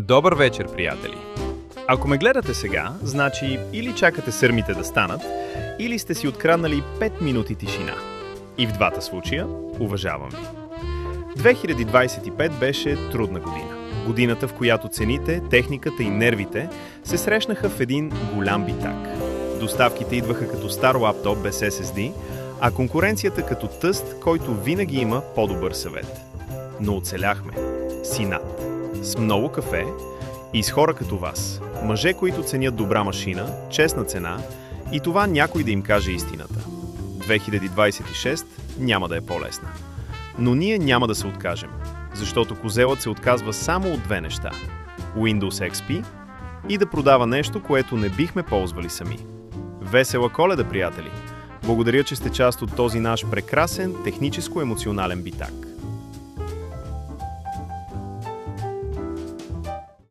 Добър вечер, приятели! Ако ме гледате сега, значи или чакате сърмите да станат, или сте си откраднали 5 минути тишина. И в двата случая уважавам ви. 2025 беше трудна година. Годината, в която цените, техниката и нервите се срещнаха в един голям битак. Доставките идваха като стар лаптоп без SSD, а конкуренцията като тъст, който винаги има по-добър съвет. Но оцеляхме. С инат, с много кафе и с хора като вас. Мъже, които ценят добра машина, честна цена и това някой да им каже истината. 2026 няма да е по-лесна. Но ние няма да се откажем, защото козелът се отказва само от две неща – Windows XP и да продава нещо, което не бихме ползвали сами. Весела Коледа, приятели! Благодаря, че сте част от този наш прекрасен техническо-емоционален битак.